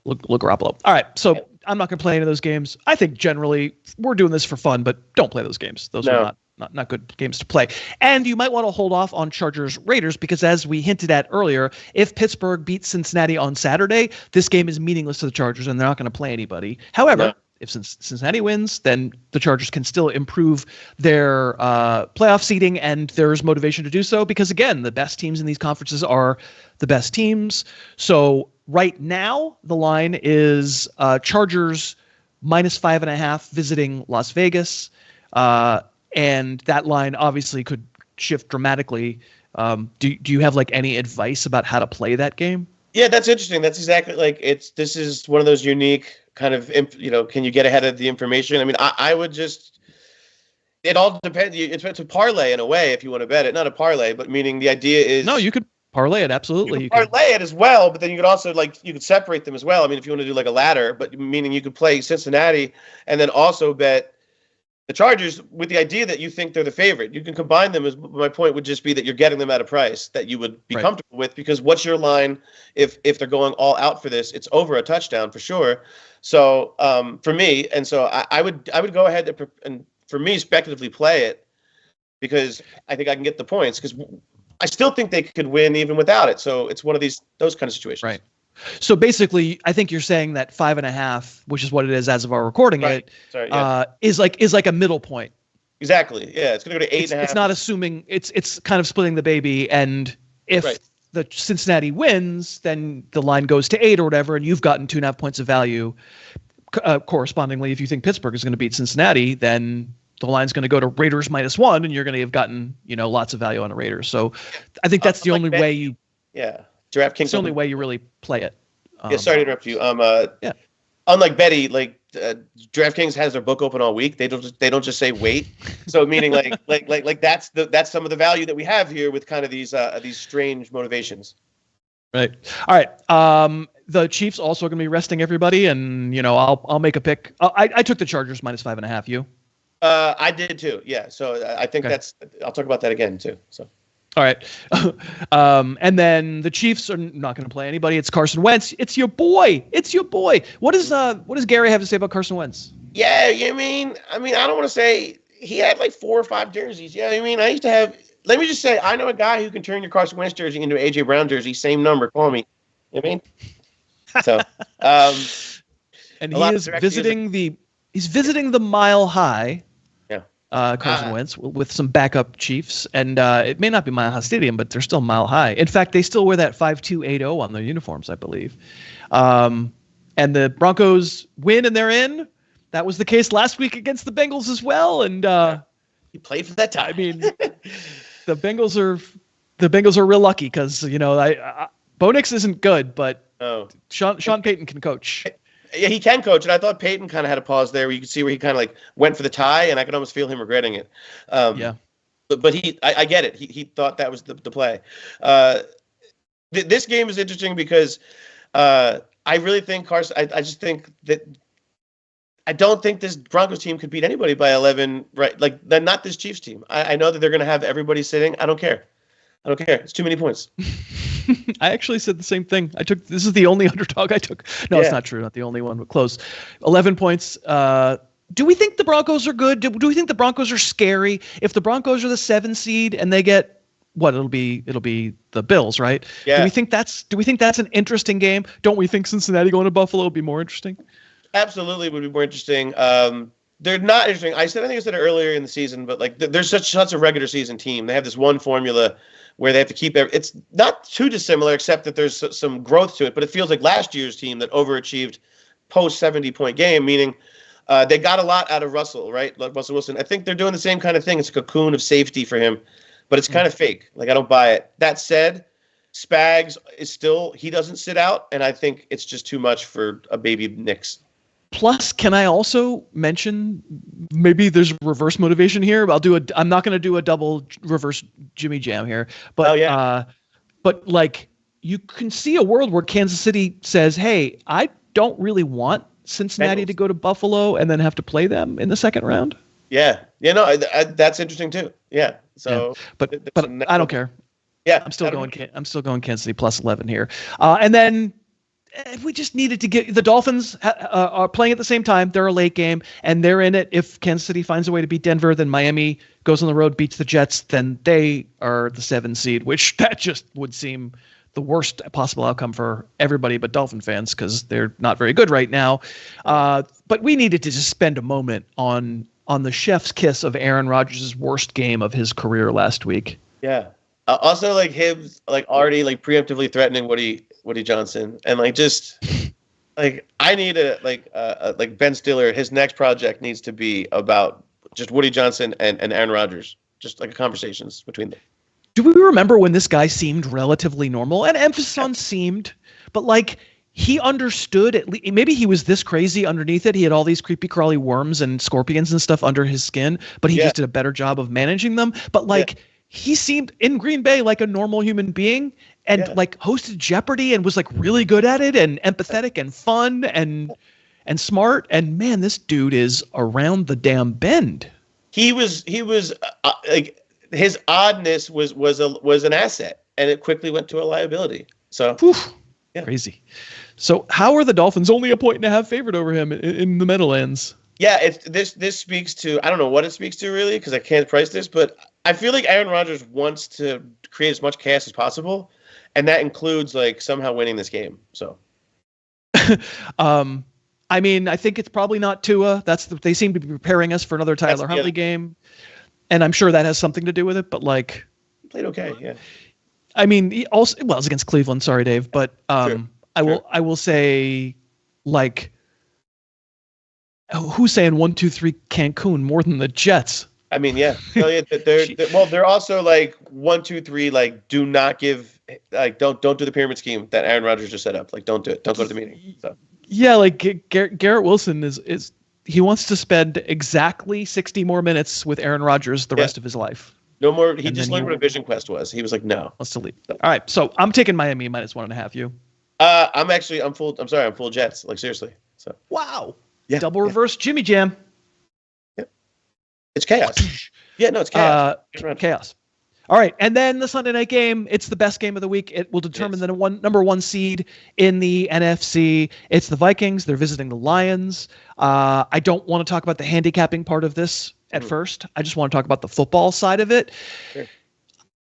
Look Garoppolo. All right, so I'm not going to play any of those games. I think generally we're doing this for fun, but don't play those games. Those are not good games to play. And you might want to hold off on Chargers Raiders because, as we hinted at earlier, if Pittsburgh beats Cincinnati on Saturday, this game is meaningless to the Chargers and they're not going to play anybody. However, if Cincinnati wins, then the Chargers can still improve their playoff seeding, and there's motivation to do so because, again, the best teams in these conferences are the best teams. So right now, the line is Chargers -5.5 visiting Las Vegas. And that line obviously could shift dramatically. Do you have like any advice about how to play that game? Yeah, that's interesting. That's exactly this is one of those unique kind of, can you get ahead of the information? I mean, I would just, it all depends. It's a parlay in a way if you want to bet it. Not a parlay, but meaning the idea is. No, you could parlay it. Absolutely. You could parlay it as well, but then you could also you could separate them as well. I mean, if you want to do like a ladder, but meaning you could play Cincinnati and then also bet the Chargers with the idea that you think they're the favorite. You can combine them. As my point would just be that you're getting them at a price that you would be comfortable with, because what's your line if they're going all out for this? It's over a touchdown for sure. So for me, and so I would go ahead and for me speculatively play it because I think I can get the points because I still think they could win even without it. So it's one of those kind of situations. Right. So basically, I think you're saying that 5.5, which is what it is as of our recording is like a middle point. Exactly. Yeah, it's going to go to 8.5. It's not assuming it's kind of splitting the baby, and if the Cincinnati wins, then the line goes to 8 or whatever, and you've gotten 2.5 points of value. Correspondingly, if you think Pittsburgh is going to beat Cincinnati, then the line's going to go to Raiders -1, and you're going to have gotten lots of value on the Raiders. So I think that's the only way you. Yeah. DraftKings. It's the only way you really play it. Sorry to interrupt you. Unlike Betty, DraftKings has their book open all week. They don't just say wait. So meaning that's some of the value that we have here with kind of these strange motivations. Right. All right. The Chiefs also are going to be resting everybody, and I'll make a pick. I took the Chargers -5.5. You? I did too. Yeah. So I think I'll talk about that again too. So. All right. And then the Chiefs are not going to play anybody. It's Carson Wentz. It's your boy. What does Gary have to say about Carson Wentz? Yeah, I mean, I don't want to say he had like 4 or 5 jerseys. Yeah, I mean, I used to have, let me just say, I know a guy who can turn your Carson Wentz jersey into an AJ Brown jersey, same number, call me. You know what I mean? So, and he is visiting the Mile High. Carson Wentz with some backup Chiefs, and it may not be Mile High Stadium, but they're still Mile High. In fact, they still wear that 5280 on their uniforms, I believe. And the Broncos win, and they're in. That was the case last week against the Bengals as well. And he played for that time. I mean, the Bengals are real lucky because Bo Nix isn't good, but Sean Payton can coach. Yeah, he can coach, and I thought Peyton kind of had a pause there where you could see where he kind of went for the tie, and I could almost feel him regretting it. But I get it. He thought that was the play. This game is interesting because I really think Carson. I just think that I don't think this Broncos team could beat anybody by 11. Right? Like, not this Chiefs team. I know that they're going to have everybody sitting. I don't care. It's too many points. I actually said the same thing. This is the only underdog I took. No, It's not true. Not the only one, but close. 11 points. Do we think the Broncos are good? Do we think the Broncos are scary? If the Broncos are the 7 seed and they get what it'll be the Bills, right? Yeah. Do we think that's an interesting game? Don't we think Cincinnati going to Buffalo would be more interesting? Absolutely would be more interesting. They're not interesting. I think I said it earlier in the season, but like there's such a regular season team. They have this one formula where they have to keep it's not too dissimilar, except that there's some growth to it. But it feels like last year's team that overachieved post 70-point game, meaning they got a lot out of Russell, right? Like Russell Wilson. I think they're doing the same kind of thing. It's a cocoon of safety for him, but it's kind of fake. Like, I don't buy it. That said, Spags is he doesn't sit out, and I think it's just too much for a baby Knicks. Plus, can I also mention maybe there's reverse motivation here? I'm not going to do a double reverse Jimmy Jam here, but but like you can see a world where Kansas City says, "Hey, I don't really want Cincinnati to go to Buffalo and then have to play them in the second round." Yeah, that's interesting too. Yeah, so but I don't care. Yeah, I'm still going Kansas City plus 11 here, and then. We just needed to get the Dolphins are playing at the same time. They're a late game, and they're in it. If Kansas City finds a way to beat Denver, then Miami goes on the road, beats the Jets. Then they are the 7 seed, which that just would seem the worst possible outcome for everybody but Dolphin fans because they're not very good right now. But we needed to just spend a moment on the chef's kiss of Aaron Rodgers' worst game of his career last weweek. Yeah. Also, like him, like already like preemptively threatening Woody Johnson, and like just like I need like Ben Stiller. His next project needs to be about just Woody Johnson and Aaron Rodgers, just like conversations between them. Do we remember when this guy seemed relatively normal? And emphasis on seemed, but like he understood at least. Maybe he was this crazy underneath it. He had all these creepy crawly worms and scorpions and stuff under his skin, but he just did a better job of managing them. But like. Yeah. He seemed in Green Bay like a normal human being and like hosted Jeopardy and was like really good at it and empathetic and fun and smart. And man, this dude is around the damn bend. He was like his oddness was an asset and it quickly went to a liability. So crazy. So how are the Dolphins only a 1.5 favorite over him in the Meadowlands? Yeah, this speaks to, I don't know what it speaks to really because I can't price this, but I feel like Aaron Rodgers wants to create as much chaos as possible, and that includes like somehow winning this game. So, I mean, I think it's probably not Tua. They seem to be preparing us for another Tyler Huntley game, and I'm sure that has something to do with it. But like, he played okay, yeah. I mean, it was against Cleveland. Sorry, Dave, but Sure. I will say, like, who's saying 1, 2, 3 Cancun more than the Jets? I mean, yeah. They're also like 1, 2, 3. Like, do not give. Like, don't do the pyramid scheme that Aaron Rodgers just set up. Like, don't do it. Don't go to the meeting. So. Yeah, like Garrett Wilson is he wants to spend exactly 60 more minutes with Aaron Rodgers the rest of his life. No more. He just learned what a Vision Quest was. He was like, no. Let's delete. All right, so I'm taking Miami minus 1.5. You? I'm full Jets. Like, seriously. So. Wow. Yeah. Double reverse Jimmy Jam. It's chaos. It's chaos. Chaos. All right, and then the Sunday night game. It's the best game of the week. It will determine the number 1 seed in the NFC. It's the Vikings. They're visiting the Lions. I don't want to talk about the handicapping part of this at first. I just want to talk about the football side of it. Sure.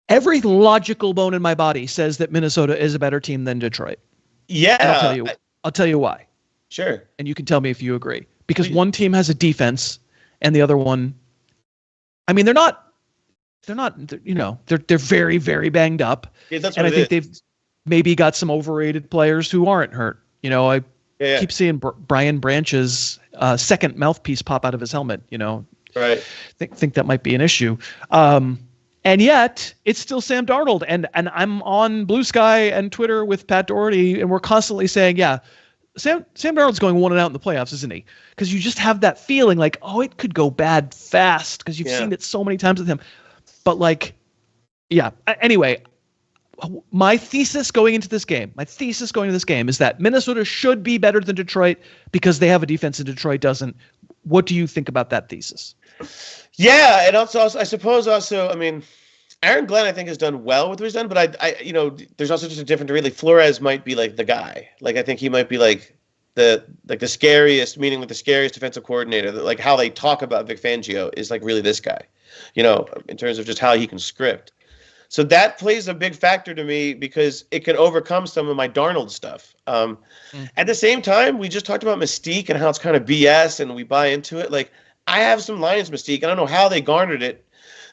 Every logical bone in my body says that Minnesota is a better team than Detroit. Yeah, and I'll tell you why. Sure. And you can tell me if you agree. Because one team has a defense, and the other one. I mean, they're very, very banged up. Yeah, that's and I think they've maybe got some overrated players who aren't hurt. I keep seeing Brian Branch's second mouthpiece pop out of his helmet, Right. Think that might be an issue. And yet it's still Sam Darnold. And I'm on Blue Sky and Twitter with Pat Doherty, and we're constantly saying, Sam Darnold's going 1-out in the playoffs, isn't he? Because you just have that feeling like, it could go bad fast because you've seen it so many times with him. But anyway, my thesis going into this game is that Minnesota should be better than Detroit because they have a defense and Detroit doesn't. What do you think about that thesis? Yeah, and also I suppose I mean, Aaron Glenn I think has done well with what he's done, but I there's also just a different degree. Like Flores might be like the guy. Like I think he might be like the scariest, meaning like the scariest defensive coordinator. Like how they talk about Vic Fangio is like really this guy, in terms of just how he can script. So that plays a big factor to me because it can overcome some of my Darnold stuff. At the same time, we just talked about mystique and how it's kind of BS and we buy into it. Like I have some Lions mystique. I don't know how they garnered it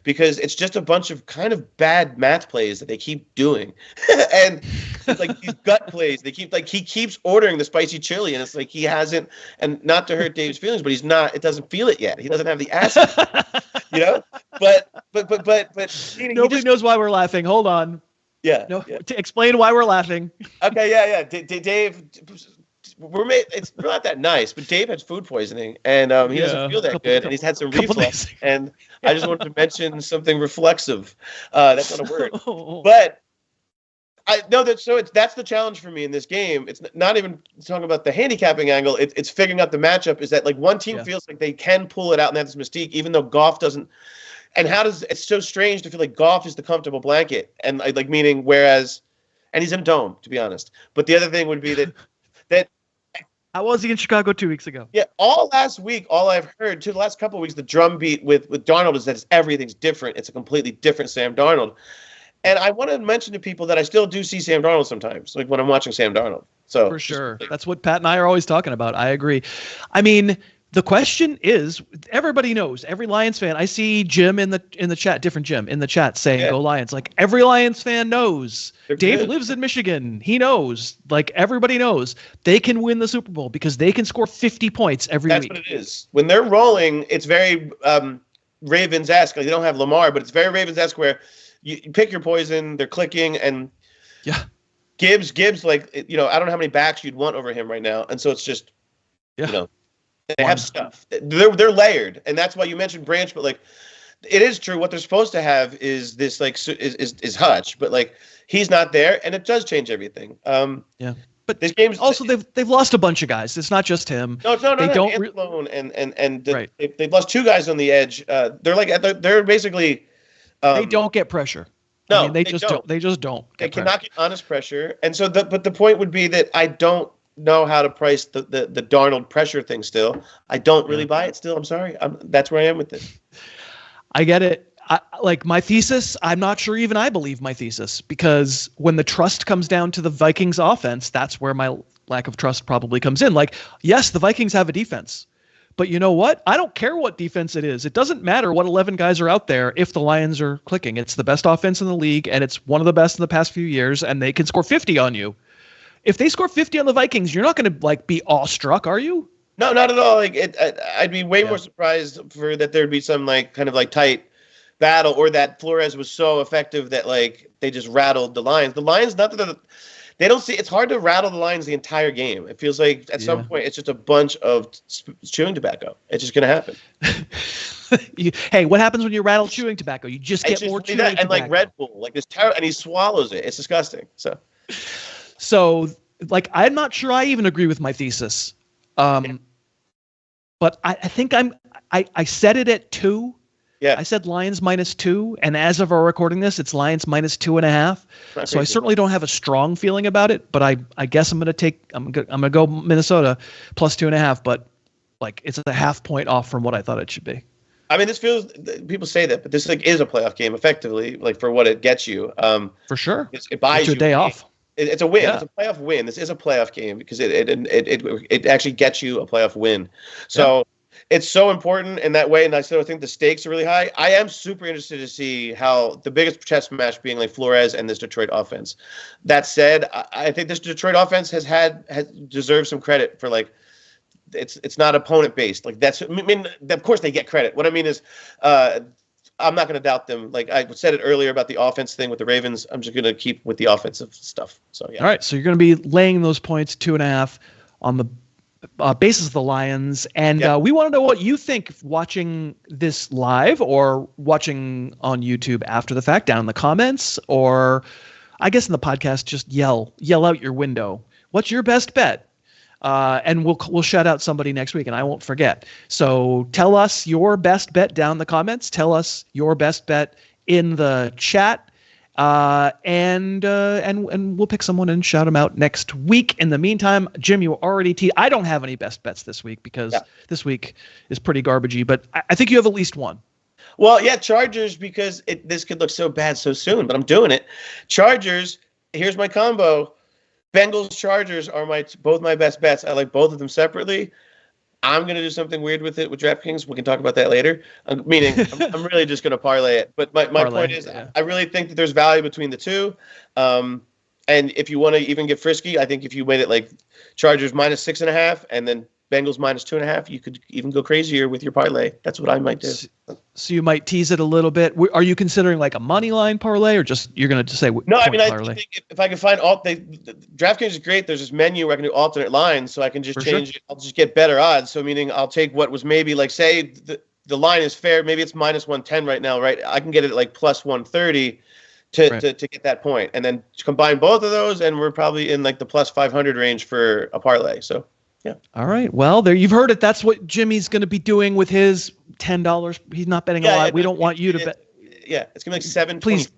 because it's just a bunch of kind of bad math plays that they keep doing. And it's like these gut plays. They keep he keeps ordering the spicy chili and it's like he hasn't, and not to hurt Dave's feelings, but it doesn't feel it yet. He doesn't have the acid. But nobody knows why we're laughing. Hold on. Yeah. No, yeah. To explain why we're laughing. Okay. Yeah. Dave, it's not that nice, but Dave has food poisoning and he doesn't feel that good, and he's had some reflux. And I just wanted to mention something reflexive. That's not a word, but I know that. So that's the challenge for me in this game. It's not even talking about the handicapping angle. It's figuring out the matchup. Is that like one team feels like they can pull it out and have this mystique, even though Goff doesn't. And it's so strange to feel like Goff is the comfortable blanket, and like meaning whereas, and he's in a dome, to be honest. But the other thing would be that. How was he in Chicago 2 weeks ago? Yeah, all last week, all I've heard, the last couple of weeks, the drum beat with Darnold is that everything's different. It's a completely different Sam Darnold. And I want to mention to people that I still do see Sam Darnold sometimes, like when I'm watching Sam Darnold. So for sure. That's what Pat and I are always talking about. I agree. I mean, the question is, everybody knows, every Lions fan, I see Jim in the chat, different Jim in the chat saying, go Lions. Like every Lions fan knows. Dave lives in Michigan. He knows. Like everybody knows they can win the Super Bowl because they can score 50 points every week. That's what it is. When they're rolling, it's very Ravens-esque. Like they don't have Lamar, but it's very Ravens-esque where you pick your poison, they're clicking, and Gibbs, like, I don't know how many backs you'd want over him right now. And so it's just, they have stuff. They're layered, and that's why you mentioned Branch. But like, it is true. What they're supposed to have is this like is Hutch, but like he's not there, and it does change everything. But this game's also they've lost a bunch of guys. It's not just him. No. They don't. They've lost two guys on the edge. They're basically. They don't get pressure. No, I mean, they just don't. They just don't. They cannot get honest pressure, and so but the point would be that I don't know how to price the Darnold pressure thing still. I don't really buy it still. I'm sorry. That's where I am with it. I get it. Like my thesis, I'm not sure even I believe my thesis, because when the trust comes down to the Vikings offense, that's where my lack of trust probably comes in. Like, yes, the Vikings have a defense, but you know what? I don't care what defense it is. It doesn't matter what 11 guys are out there if the Lions are clicking. It's the best offense in the league, and it's one of the best in the past few years, and they can score 50 on you. If they score 50 on the Vikings, you're not going to like be awestruck, are you? No, not at all. Like I'd be way more surprised for that there'd be some like kind of like tight battle, or that Flores was so effective that like they just rattled the Lions. The Lions, not that they don't see. It's hard to rattle the Lions the entire game. It feels like at some point it's just a bunch of chewing tobacco. It's just going to happen. Hey, what happens when you rattle chewing tobacco? You just get more chewing tobacco. And like Red Bull, like this and he swallows it. It's disgusting. So, like, I'm not sure I even agree with my thesis. But I think I set it at 2. Yeah. I said Lions -2, and as of our recording this, it's Lions -2.5. So I certainly don't have a strong feeling about it, but I guess I'm gonna go Minnesota +2.5, but like it's a half point off from what I thought it should be. I mean, this feels, people say that, but this like is a playoff game effectively, like for what it gets you. For sure. It buys you a day off. It's a win. Yeah. It's a playoff win. This is a playoff game because it actually gets you a playoff win. So it's so important in that way. And I think the stakes are really high. I am super interested to see how the biggest chess match being like Flores and this Detroit offense. That said, I think this Detroit offense has deserved some credit for like, it's not opponent based. Like I mean, of course they get credit. What I mean is, I'm not going to doubt them. Like I said it earlier about the offense thing with the Ravens. I'm just going to keep with the offensive stuff. So yeah. All right. So you're going to be laying those points 2.5 on the basis of the Lions. And we want to know what you think watching this live or watching on YouTube after the fact, down in the comments, or I guess in the podcast, just yell out your window. What's your best bet? And we'll shout out somebody next week, and I won't forget. So tell us your best bet down in the comments. Tell us your best bet in the chat. And we'll pick someone and shout them out next week. In the meantime, Jim, you already I don't have any best bets this week because this week is pretty garbagey, but I think you have at least one. Well, yeah, Chargers, because this could look so bad so soon, but I'm doing it. Chargers, here's my combo. Bengals, Chargers are both my best bets. I like both of them separately. I'm going to do something weird with it with DraftKings. We can talk about that later. Meaning, I'm really just going to parlay it. But my point is, I really think that there's value between the two. And if you want to even get frisky, I think if you made it like Chargers minus 6.5 and then Bengals minus 2.5, you could even go crazier with your parlay. That's what I might do. So you might tease it a little bit. Are you considering like a money line parlay, or just you're going to say no? I mean, I think if I can find DraftKings is great. There's this menu where I can do alternate lines, so I can just change it. I'll just get better odds. So meaning I'll take what was maybe like, say the line is fair. Maybe it's minus 110 right now, right? I can get it at like plus 130 to get that point, and then combine both of those, and we're probably in like the plus 500 range for a parlay. So. Yeah. All right. Well, there you've heard it. That's what Jimmy's going to be doing with his $10. He's not betting a lot. Yeah, we don't want you to bet. Yeah, it's going to be like $7.25.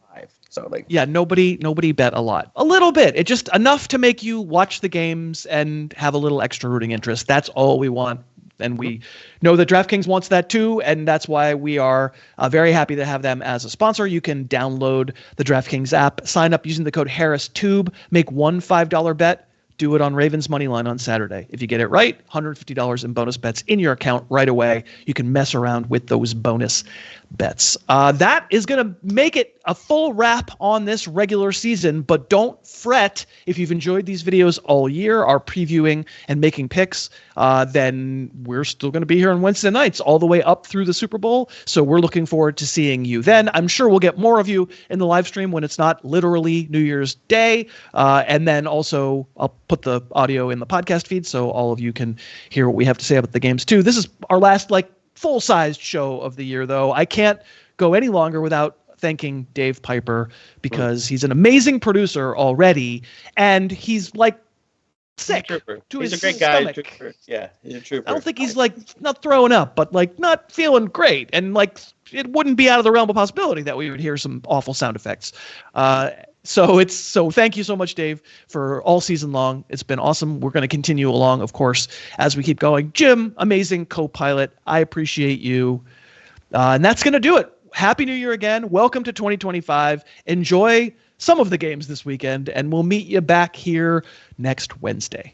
So like. Yeah, nobody bet a lot. A little bit. It's just enough to make you watch the games and have a little extra rooting interest. That's all we want. And we know that DraftKings wants that too, and that's why we are very happy to have them as a sponsor. You can download the DraftKings app, sign up using the code HarrisTube, make one $5 bet. Do it on Ravens money line on Saturday. If you get it right, $150 in bonus bets in your account right away. You can mess around with those bonus bets. That is going to make it a full wrap on this regular season, but don't fret if you've enjoyed these videos all year, our previewing and making picks, then we're still going to be here on Wednesday nights all the way up through the Super Bowl. So we're looking forward to seeing you then. I'm sure we'll get more of you in the live stream when it's not literally New Year's Day. And then also I'll put the audio in the podcast feed so all of you can hear what we have to say about the games too. This is our last full-sized show of the year, though. I can't go any longer without thanking Dave Piper because he's an amazing producer already, and he's sick. He's a great guy. Yeah, he's a trooper. I don't think he's not throwing up, but not feeling great, and it wouldn't be out of the realm of possibility that we would hear some awful sound effects. So thank you so much, Dave, for all season long. It's been awesome. We're going to continue along, of course, as we keep going. Jim, amazing co-pilot. I appreciate you. And that's going to do it. Happy New Year again. Welcome to 2025. Enjoy some of the games this weekend, and we'll meet you back here next Wednesday.